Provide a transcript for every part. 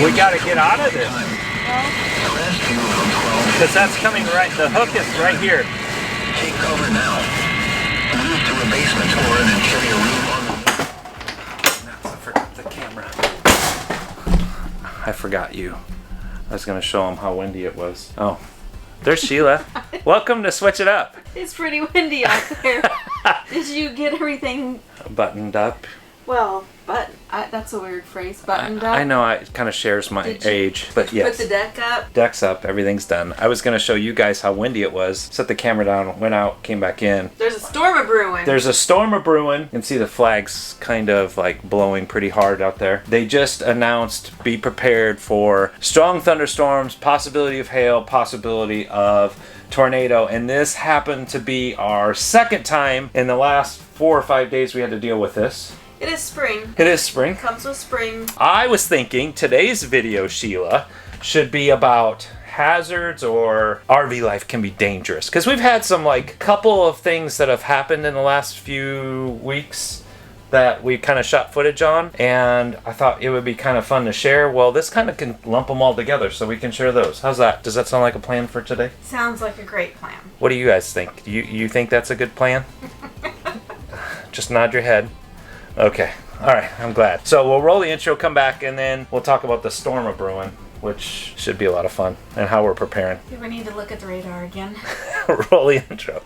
We gotta get out of this. Because that's coming right, the hook is right here. Take cover now. Move to a basement or an interior room on I forgot the camera. I forgot you. I was gonna show them how windy it was. Oh, there's Sheila. Welcome to Switch It Up. It's pretty windy out there. Did you get everything Buttoned up. well? That's a weird phrase. Buttoned up. I know it kind of shares my age, but yes. Put the deck up. Deck's up, everything's done. I was gonna show you guys how windy it was. Set the camera down, went out, came back in. There's a storm a brewing. There's a storm a brewing. You can see the flags kind of like blowing pretty hard out there. They just announced, be prepared for strong thunderstorms, possibility of hail, possibility of tornado, and this happened to be our second time in the last 4 or 5 days we had to deal with this. It is spring. It is spring. It comes with spring. I was thinking today's video, Sheila, should be about hazards or RV life can be dangerous. Because we've had some like couple of things that have happened in the last few weeks that we kind of shot footage on, and I thought it would be kind of fun to share. Well, this kind of can lump them all together so we can share those. How's that? Does that sound like a plan for today? Sounds like a great plan. What do you guys think? You think that's a good plan? Just nod your head. Okay. All right. I'm glad. So we'll roll the intro, come back, and then we'll talk about the storm of brewing, which should be a lot of fun, and how we're preparing. Do we need to look at the radar again? Roll the intro.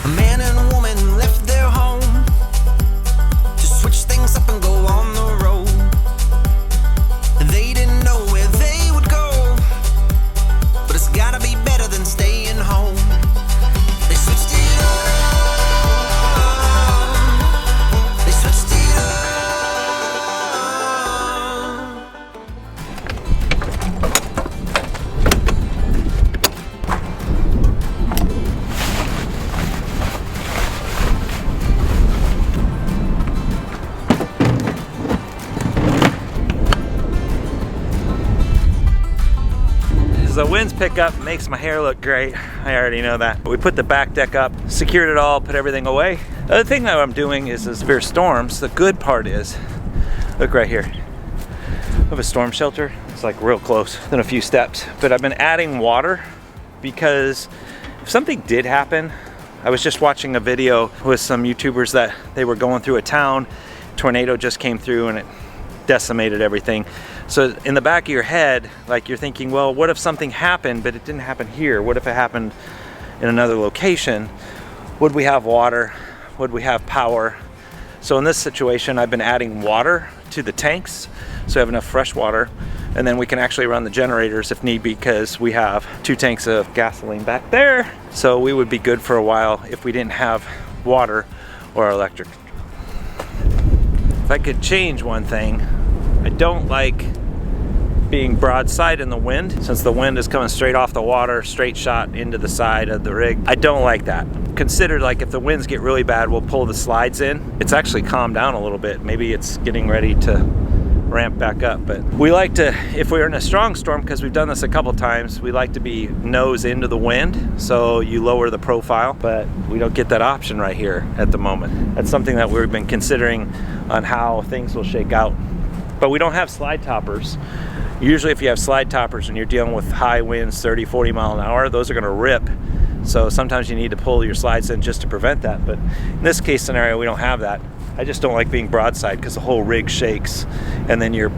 A man and a woman left their home to switch things up and go on the road. And they didn't know where they would go, but it's gotta be better than staying home. They switched it up. They switched it up. As the winds pick up, it makes my hair look great. I already know that. We put the back deck up, secured it all, put everything away. The other thing that I'm doing is severe storms. The good part is, look right here. We have a storm shelter. It's like real close, within a few steps. But I've been adding water because if something did happen, I was just watching a video with some YouTubers that they were going through a town. Tornado just came through and it decimated everything. So in the back of your head, like you're thinking, well, what if something happened, but it didn't happen here? What if it happened in another location? Would we have water? Would we have power? So in this situation, I've been adding water to the tanks, so we have enough fresh water, and then we can actually run the generators if need be, because we have 2 tanks of gasoline back there. So we would be good for a while if we didn't have water or electric. If I could change one thing, I don't like being broadside in the wind, since the wind is coming straight off the water, straight shot into the side of the rig. I don't like that. Consider, like, if the winds get really bad, we'll pull the slides in. It's actually calmed down a little bit. Maybe it's getting ready to ramp back up, but we like to, if we're in a strong storm, because we've done this a couple times, we like to be nose into the wind, so you lower the profile, but we don't get that option right here at the moment. That's something that we've been considering on how things will shake out. But we don't have slide toppers. Usually if you have slide toppers and you're dealing with high winds, 30, 40 mile an hour, those are gonna rip. So sometimes you need to pull your slides in just to prevent that. But in this case scenario, we don't have that. I just don't like being broadside because the whole rig shakes. And then you're,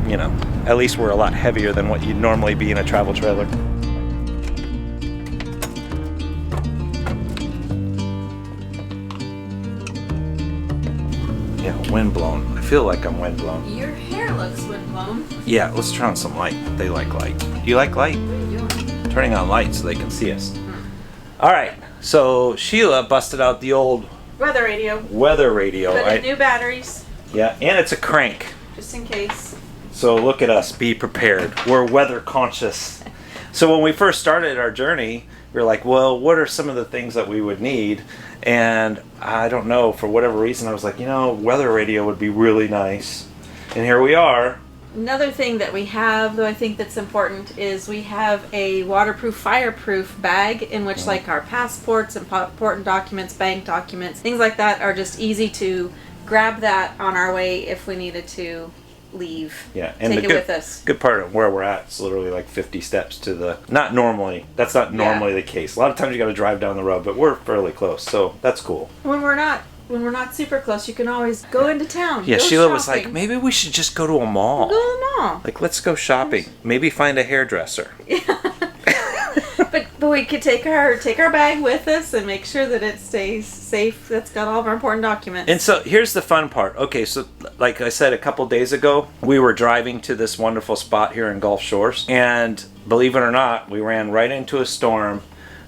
you know, at least we're a lot heavier than what you'd normally be in a travel trailer. Yeah, wind blown. I feel like I'm wind blown. Your hair looks windblown. Yeah, let's turn on some light. They like light. Do you like light? What are you doing? Turning on light so they can see us. All right, so Sheila busted out the old Weather radio. weather radio, Put in right? new batteries, Yeah, and it's a crank. just in case. So look at us, be prepared. We're weather conscious. So when we first started our journey, we were like, well, what are some of the things that we would need? And I don't know, for whatever reason, I was like, you know, weather radio would be really nice. And here we are. Another thing that we have, though I think that's important, is we have a waterproof, fireproof bag in which like our passports and important documents, bank documents, things like that are just easy to grab that on our way if we needed to leave. Yeah, and take the it with us. good part of where we're at is literally like 50 steps to the. Not normally. That's not normally the case. A lot of times you got to drive down the road, but we're fairly close, so that's cool. When we're not super close, you can always go into town. Yeah, go Sheila shopping. was like, maybe we should just go to a mall. Go to the mall. Like, let's go shopping. Maybe find a hairdresser. But we could take our bag with us and make sure that it stays safe. That's got all of our important documents. And so here's the fun part. Okay, so like I said a couple days ago, we were driving to this wonderful spot here in Gulf Shores, and believe it or not, we ran right into a storm.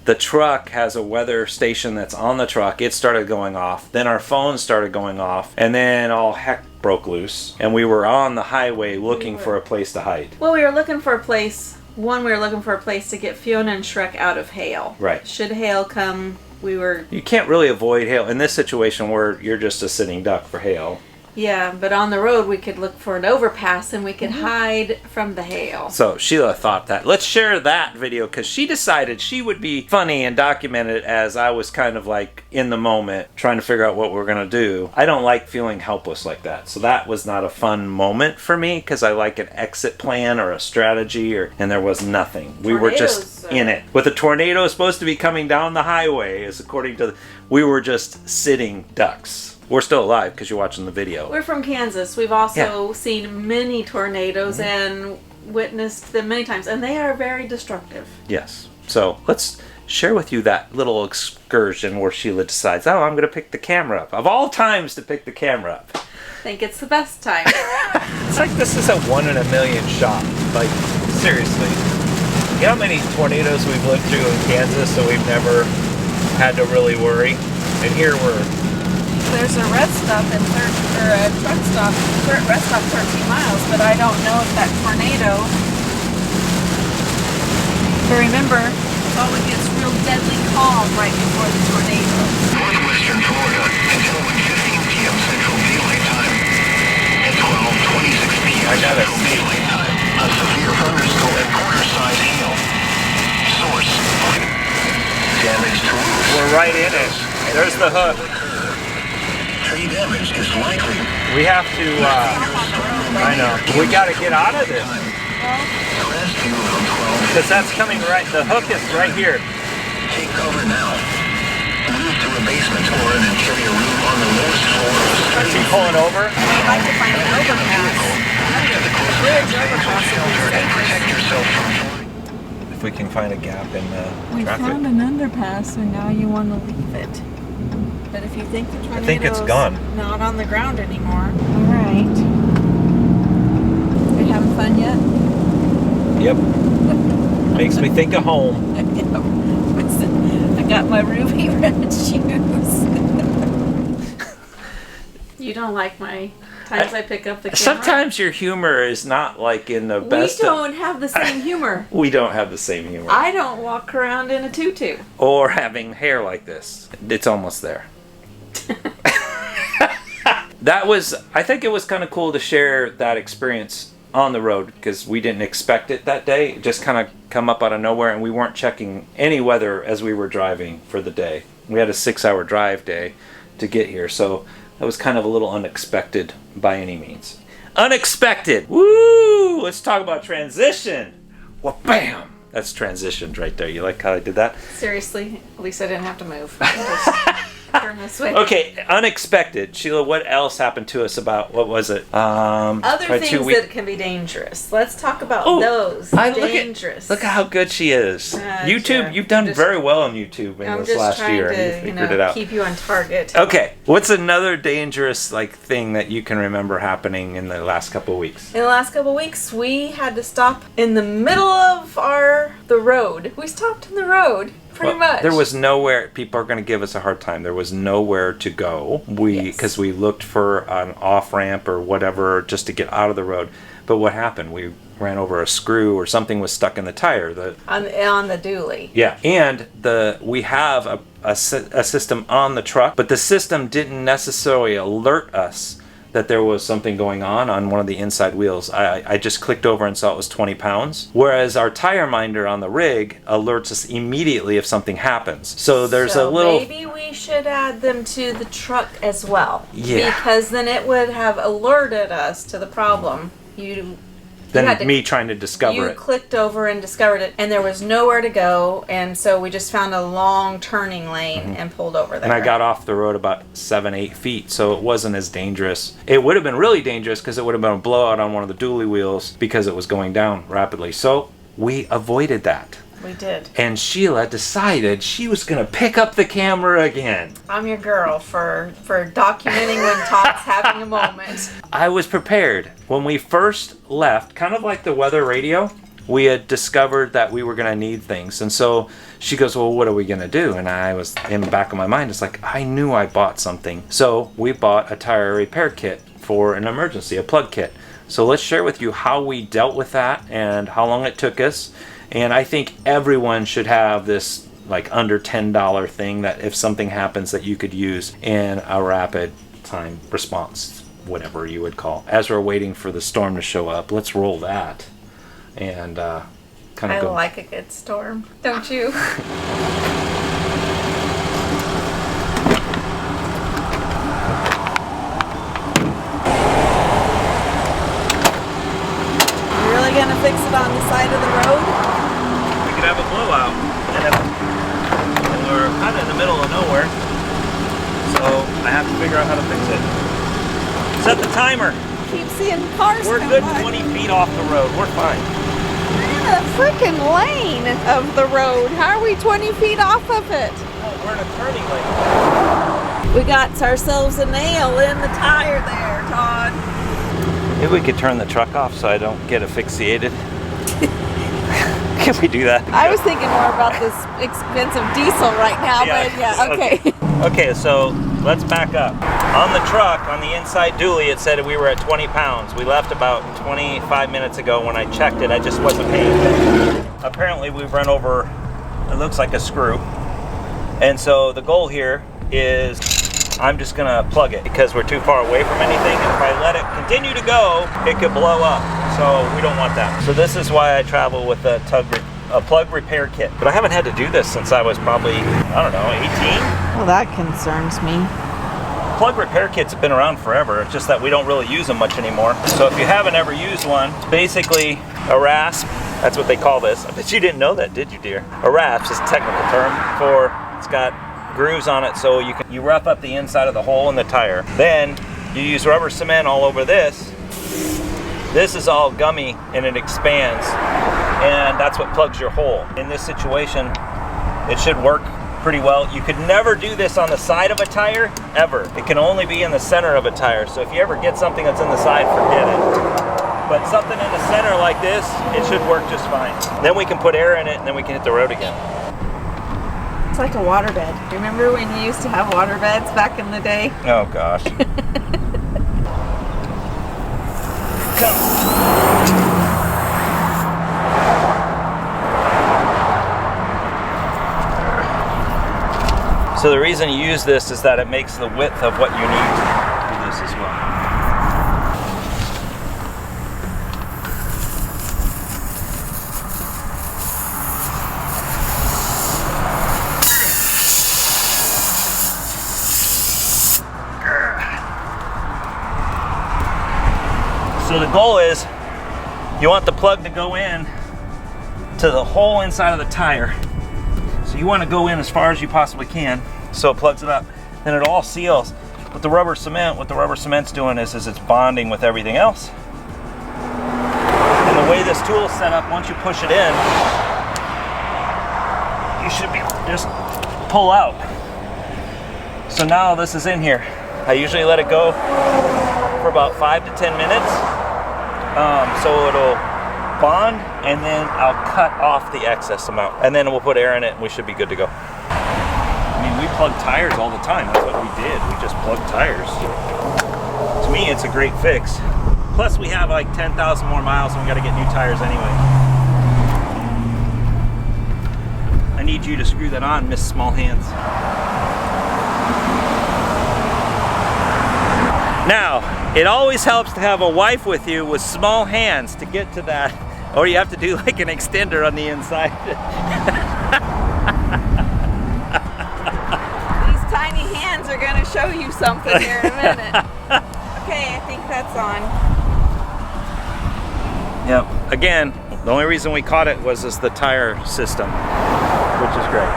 The truck has a weather station that's on the truck. It started going off. Then our phone started going off, and then all heck broke loose. And we were on the highway looking for a place to hide. Well, we were looking for a place. We were looking for a place to get Fiona and Shrek out of hail. Right. Should hail come, you can't really avoid hail in this situation where you're just a sitting duck for hail. Yeah, but on the road we could look for an overpass and we could hide from the hail. So Sheila thought that. Let's share that video because she decided she would be funny and document it as I was kind of like in the moment trying to figure out what we're going to do. I don't like feeling helpless like that. So that was not a fun moment for me because I like an exit plan or a strategy and there was nothing. We were just in it. With a tornado supposed to be coming down the highway, as according to we were just sitting ducks. We're still alive because you're watching the video. We're from Kansas. We've also seen many tornadoes and witnessed them many times, and they are very destructive. Yes. So let's share with you that little excursion where Sheila decides, oh, I'm going to pick the camera up. Of all times to pick the camera up. I think it's the best time. It's like this is a 1 in a million shot. Like, seriously. You know how many tornadoes we've lived through in Kansas so we've never had to really worry? And here we're... There's a rest stop a truck stop, rest stop 13 miles, but I don't know if that tornado. But remember, it always gets real deadly calm right before the tornado. Northwestern Florida until 1:15 p.m. Central Daylight Time and 12:26 p.m. Central Daylight Time. A severe thunderstorm and quarter-size hail. Source: damage to roofs. We're right in it. There's the hook. Tree damage is likely. We have to, I know. We got to get out of this. Rescue from 12. Because that's coming right, the hook is right here. Take cover now. Move to a basement or an interior room on the lowest floor of a Is he pulling over? I'd like to find an overpass. to the closest Bridge residential overpass. shelter and protect yourself from If we can find a gap in the We found an underpass, and now you want to leave it. But if you think the tornado's think it's gone. Not on the ground anymore. All right. Are you having fun yet? Yep. Makes me think of home. I got my ruby red shoes. You don't like my times I pick up the camera? Sometimes your humor is not like in the best. We don't have the same humor. We don't have the same humor. I don't walk around in a tutu. Or having hair like this. It's almost there. I think it was kind of cool to share that experience on the road because we didn't expect it that day. It just kind of come up out of nowhere and we weren't checking any weather as we were driving for the day. We had a 6-hour drive day to get here, so that was kind of a little unexpected by any means. Unexpected! Woo! Let's talk about transition! Well, bam! That's transitioned right there. You like how I did that? Seriously, at least I didn't have to move. Just turn this way. Okay, unexpected. Sheila, what else happened to us about, what was it? Other probably things that can be dangerous. Let's talk about those. Dangerous. Look at how good she is. YouTube, yeah. you've done very well on YouTube in this last year. To, you figured it out. Keep you on target. Okay, what's another dangerous thing that you can remember happening in the last couple of weeks? In the last couple of weeks, we had to stop in the middle of the road. We stopped in the road. Pretty much. There was nowhere. People are going to give us a hard time. There was nowhere to go. Because we looked for an off ramp or whatever just to get out of the road. But what happened? We ran over a screw or something was stuck in the tire. On the dually. Yeah, and we have a system on the truck, but the system didn't necessarily alert us that there was something going on one of the inside wheels. I just clicked over and saw it was 20 pounds. Whereas our tire minder on the rig alerts us immediately if something happens. So there's a little... maybe we should add them to the truck as well. Yeah. Because then it would have alerted us to the problem than me trying to discover you it. You clicked over and discovered it, and there was nowhere to go, and so we just found a long turning lane and pulled over there. And I got off the road about 7-8 feet, so it wasn't as dangerous. It would have been really dangerous because it would have been a blowout on one of the dually wheels because it was going down rapidly. So we avoided that. We did. And Sheila decided she was going to pick up the camera again. I'm your girl for documenting when Todd's having a moment. I was prepared. When we first left, kind of like the weather radio, we had discovered that we were going to need things. And so she goes, well, what are we going to do? And I was, in the back of my mind, it's like, I knew I bought something. So we bought a tire repair kit for an emergency, a plug kit. So let's share with you how we dealt with that and how long it took us. And I think everyone should have this like under $10 thing that if something happens that you could use in a rapid time response, whatever you would call. As we're waiting for the storm to show up, let's roll that and kind of go. I like a good storm, don't you? You're really gonna fix it on the side of the road? We could have a blowout, and we're kind of in the middle of nowhere, so I have to figure out how to fix it. Set the timer. Keep seeing cars. We're good 20 feet off the road. We're fine. We're in a freaking lane of the road. How are we 20 feet off of it? Oh, we're in a turning lane. We got ourselves a nail in the tire there, Todd. Maybe we could turn the truck off so I don't get asphyxiated. Can we do that? I was thinking more about this expensive diesel right now, but yeah, okay. Okay, so let's back up. On the truck, on the inside dually, it said we were at 20 pounds. We left about 25 minutes ago. When I checked it, I just wasn't paying attention. Apparently, we've run over, it looks like a screw. And so the goal here is I'm just gonna plug it because we're too far away from anything. And if I let it continue to go, it could blow up. So we don't want that. So this is why I travel with a plug repair kit. But I haven't had to do this since I was probably, I don't know, 18. Well, that concerns me. Plug repair kits have been around forever. It's just that we don't really use them much anymore. So if you haven't ever used one, it's basically a rasp. That's what they call this. I bet you didn't know that, did you, dear? A rasp is a technical term for, it's got grooves on it so you rough up the inside of the hole in the tire. Then you use rubber cement all over this. This is all gummy and it expands, and that's what plugs your hole. In this situation, it should work pretty well. You could never do this on the side of a tire, ever. It can only be in the center of a tire. So if you ever get something that's in the side, forget it. But something in the center like this, it should work just fine. Then we can put air in it and then we can hit the road again. It's like a waterbed. Remember when you used to have waterbeds back in the day? Oh gosh. So the reason you use this is that it makes the width of what you need to do this as well. So the goal is you want the plug to go in to the hole inside of the tire. So you want to go in as far as you possibly can so it plugs it up. Then it all seals. With the rubber cement, what the rubber cement's doing is it's bonding with everything else. And the way this tool is set up, once you push it in, you should be able to just pull out. So now this is in here. I usually let it go for about 5 to 10 minutes. So it'll bond, and then I'll cut off the excess amount, and then we'll put air in it and we should be good to go. I mean, we plug tires all the time. That's what we did. We just plugged tires. To me, it's a great fix. Plus we have like 10,000 more miles and we got to get new tires anyway. I need you to screw that on, Miss Small Hands. Now, it always helps to have a wife with you with small hands to get to that, or you have to do like an extender on the inside. These tiny hands are gonna show you something here in a minute. Okay, I think that's on. Yep. Again, the only reason we caught it was the tire system, which is great.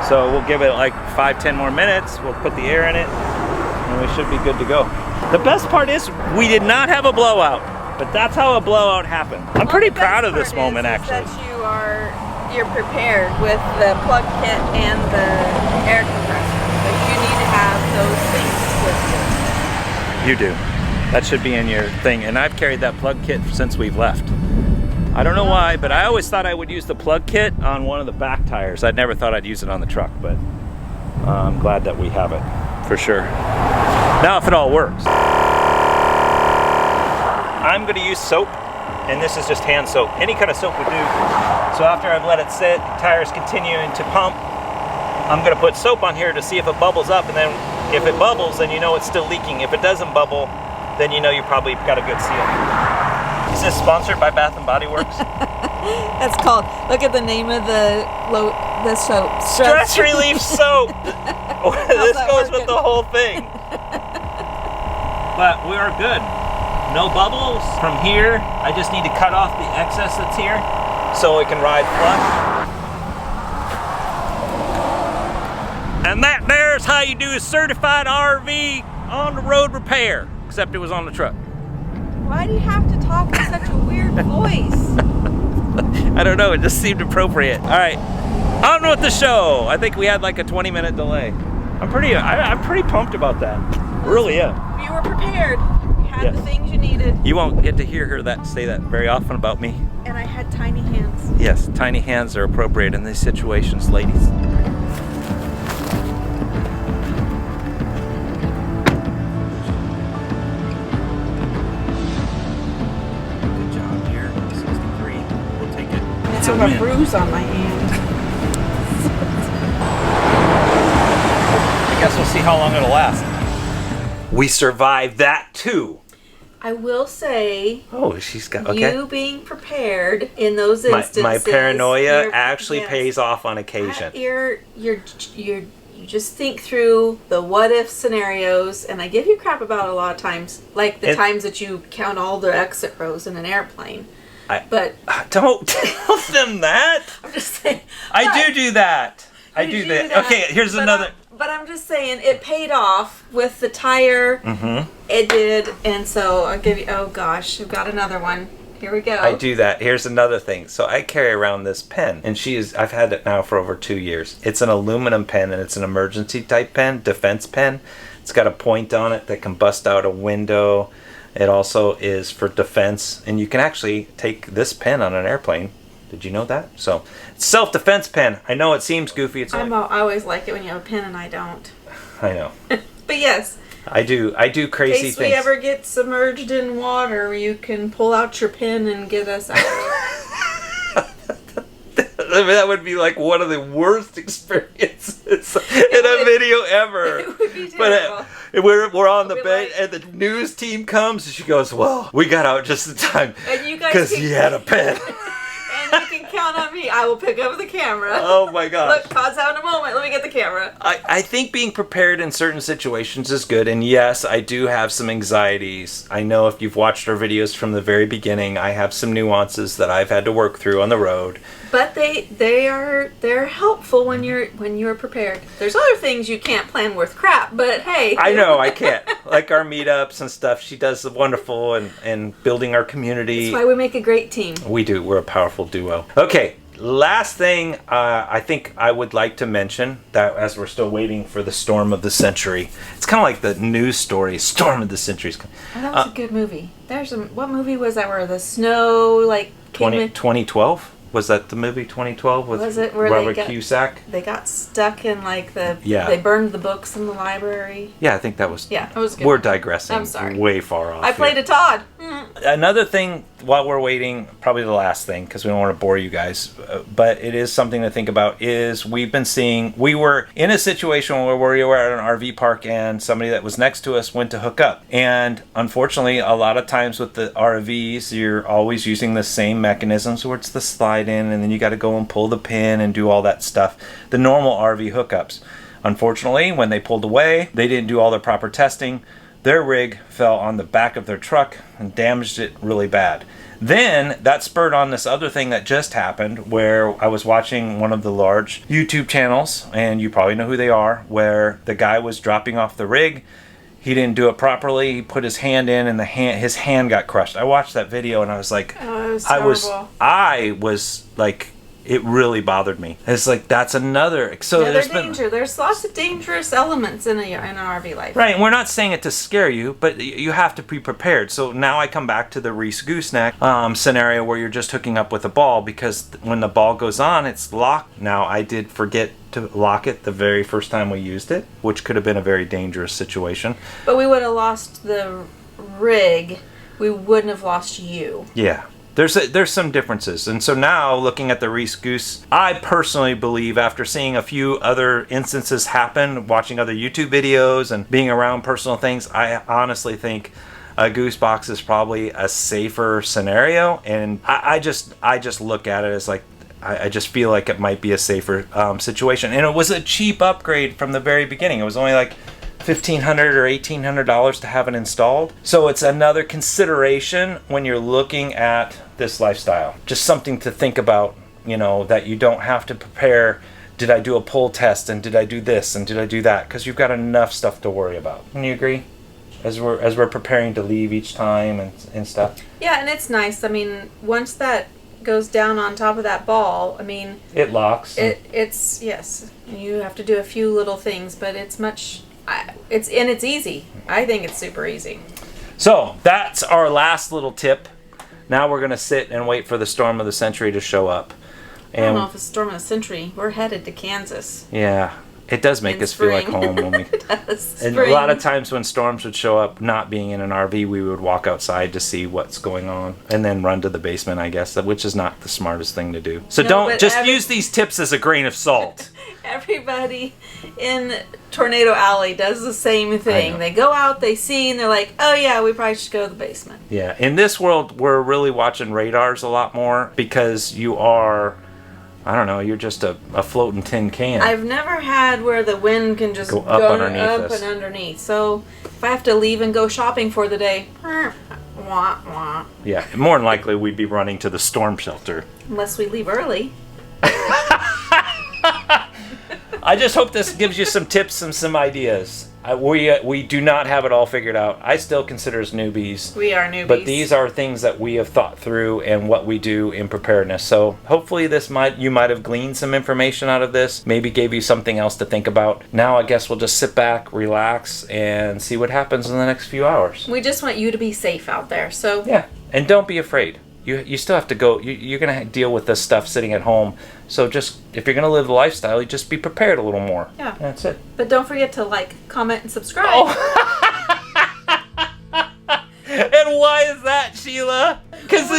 So we'll give it like 5-10 more minutes. We'll put the air in it, and we should be good to go. The best part is we did not have a blowout, but that's how a blowout happened. I'm pretty proud of this moment, actually. That you're prepared with the plug kit and the air compressor. But you need to have those things with you. You do. That should be in your thing. And I've carried that plug kit since we've left. I don't know why, but I always thought I would use the plug kit on one of the back tires. I'd never thought I'd use it on the truck, but I'm glad that we have it, for sure. Now if it all works. I'm gonna use soap, and this is just hand soap. Any kind of soap would do. So after I've let it sit, tires continuing to pump, I'm gonna put soap on here to see if it bubbles up, and then if it bubbles, then you know it's still leaking. If it doesn't bubble, then you know you probably got a good seal. Is this sponsored by Bath & Body Works? That's called, look at the name of the soap. Stress relief soap. This goes with the whole thing. But we are good. No bubbles from here. I just need to cut off the excess that's here so it can ride flush. And that there's how you do a certified RV on the road repair, except it was on the truck. Why do you have to talk in such a weird voice? I don't know, it just seemed appropriate. All right, on with the show. I think we had like a 20-minute delay. I'm pretty pumped about that. Really am. You were prepared. You had the things you needed. You won't get to hear her say that very often about me. And I had tiny hands. Yes, tiny hands are appropriate in these situations, ladies. Good job here. 63. We'll take it. I have a bruise on my hand. I guess we'll see how long it'll last. We survived that too. I will say, oh, she's got okay. You being prepared in those instances. My paranoia actually pays off on occasion. You just think through the what if scenarios, and I give you crap about it a lot of times, like the times that you count all the exit rows in an airplane. But don't tell them that. I'm just saying. I do that. I do that. Okay, here's another. But I'm just saying, it paid off with the tire. Mm-hmm. It did, and so I'll give you. Oh gosh, I've got another one. Here we go. I do that. Here's another thing. So I carry around this pen, and I've had it now for over 2 years. It's an aluminum pen, and it's an emergency type pen, defense pen. It's got a point on it that can bust out a window. It also is for defense, and you can actually take this pen on an airplane. Did you know that? So, it's self-defense pen. I know it seems goofy. It's I always like it when you have a pen and I don't. I know. But yes. I do crazy things. In case we ever get submerged in water, you can pull out your pen and get us out. That would be like one of the worst experiences in a video ever. It would be terrible. But we're on the bed, and the news team comes, and she goes, well, we got out just in time because he had a pen. And you can count on me. I will pick up the camera. Oh my gosh. Look, Todd's out in a moment. Let me get the camera. I think being prepared in certain situations is good. And yes, I do have some anxieties. I know if you've watched our videos from the very beginning, I have some nuances that I've had to work through on the road. But they're helpful when you're prepared. There's other things you can't plan worth crap, but hey. I know, I can't. Like our meetups and stuff, she does wonderful and building our community. That's why we make a great team. We do. We're a powerful duo. Okay, last thing I think I would like to mention, that as we're still waiting for the storm of the century. It's kind of like the news story, storm of the century. Oh, that was a good movie. What movie was that where the snow came in? 2012? Was that the movie 2012 with Robert Cusack? They got stuck in they burned the books in the library. Yeah, I think that was. Yeah, it was good. We're digressing. I'm sorry. Way far off. I played a Todd. Another thing while we're waiting, probably the last thing because we don't want to bore you guys, but it is something to think about, is we were in a situation where we were at an RV park and somebody that was next to us went to hook up. And unfortunately, a lot of times with the RVs, you're always using the same mechanisms where it's the slide in and then you got to go and pull the pin and do all that stuff. The normal RV hookups. Unfortunately, when they pulled away, they didn't do all their proper testing. Their rig fell on the back of their truck and damaged it really bad. Then that spurred on this other thing that just happened, where I was watching one of the large YouTube channels, and you probably know who they are, where the guy was dropping off the rig. He didn't do it properly. He put his hand in, and his hand got crushed. I watched that video, and I was like, Oh, it was horrible. I was like, it really bothered me. It's like, that's another. So Another danger. There's lots of dangerous elements in an RV life. Right, and we're not saying it to scare you, but you have to be prepared. So now I come back to the 𝐫𝐸𝐴𝐸𝐸𝐸 scenario where you're just hooking up with a ball, because when the ball goes on, it's locked. Now, I did forget to lock it the very first time we used it, which could have been a very dangerous situation. But we would have lost the rig. We wouldn't have lost you. Yeah. There's some differences. And so now, looking at the 𝐫𝐸𝐴𝐸𝐸, I personally believe, after seeing a few other instances happen, watching other YouTube videos and being around personal things, I honestly think a goose box is probably a safer scenario. And I just look at it as like, I just feel like it might be a safer situation. And it was a cheap upgrade from the very beginning. It was only like $1,500 or $1,800 to have it installed. So it's another consideration when you're looking at this lifestyle. Just something to think about, you know, that you don't have to prepare, did I do a pull test, and did I do this, and did I do that? Because you've got enough stuff to worry about. Can you agree? As we're preparing to leave each time and stuff. Yeah, and it's nice. I mean, once that goes down on top of that ball, I mean, it locks. It's yes. You have to do a few little things, but it's much. It's easy. I think it's super easy. So that's our last little tip. Now we're gonna sit and wait for the storm of the century to show up. And I don't know if it's storm of the century. We're headed to Kansas. Yeah, it does make us feel like home when we. It does. And a lot of times when storms would show up, not being in an RV, we would walk outside to see what's going on, and then run to the basement, I guess, which is not the smartest thing to do. So don't just use these tips as a grain of salt. Everybody in Tornado Alley does the same thing. They go out, they see, and they're like, oh yeah, we probably should go to the basement. Yeah, in this world, we're really watching radars a lot more, because you are, I don't know, you're just a floating tin can. I've never had where the wind can just go up and underneath. So if I have to leave and go shopping for the day, wah, wah. Yeah, more than likely we'd be running to the storm shelter. Unless we leave early. I just hope this gives you some tips and some ideas. We do not have it all figured out. I still consider us newbies. We are newbies. But these are things that we have thought through and what we do in preparedness. So hopefully you might have gleaned some information out of this, maybe gave you something else to think about. Now I guess we'll just sit back, relax, and see what happens in the next few hours. We just want you to be safe out there. So yeah, and don't be afraid. You still have to go. You're going to deal with this stuff sitting at home. So just, if you're going to live the lifestyle, you just be prepared a little more. Yeah. That's it. But don't forget to like, comment, and subscribe. Oh. And why is that, Sheila? Because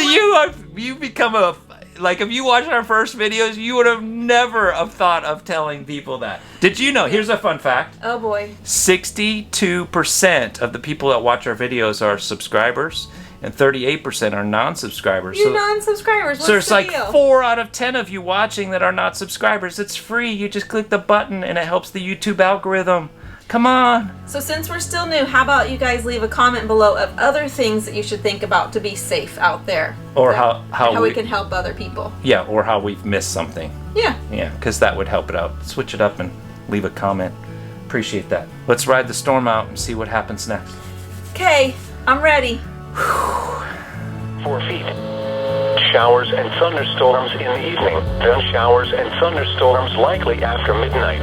you've become if you watched our first videos, you would have never have thought of telling people that. Did you know? Here's a fun fact. Oh boy. 62% of the people that watch our videos are subscribers, and 38% are non-subscribers. You non-subscribers, what's so there's the like deal? 4 out of 10 of you watching that are not subscribers. It's free. You just click the button and it helps the YouTube algorithm. Come on. So since we're still new, how about you guys leave a comment below of other things that you should think about to be safe out there? Or how we can help other people. Yeah, or how we've missed something. Yeah. Yeah, because that would help it out. Switch it up and leave a comment. Appreciate that. Let's ride the storm out and see what happens next. Okay, I'm ready. 4 feet. Showers and thunderstorms in the evening, then showers and thunderstorms likely after midnight.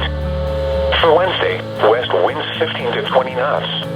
For Wednesday, west winds 15 to 20 knots.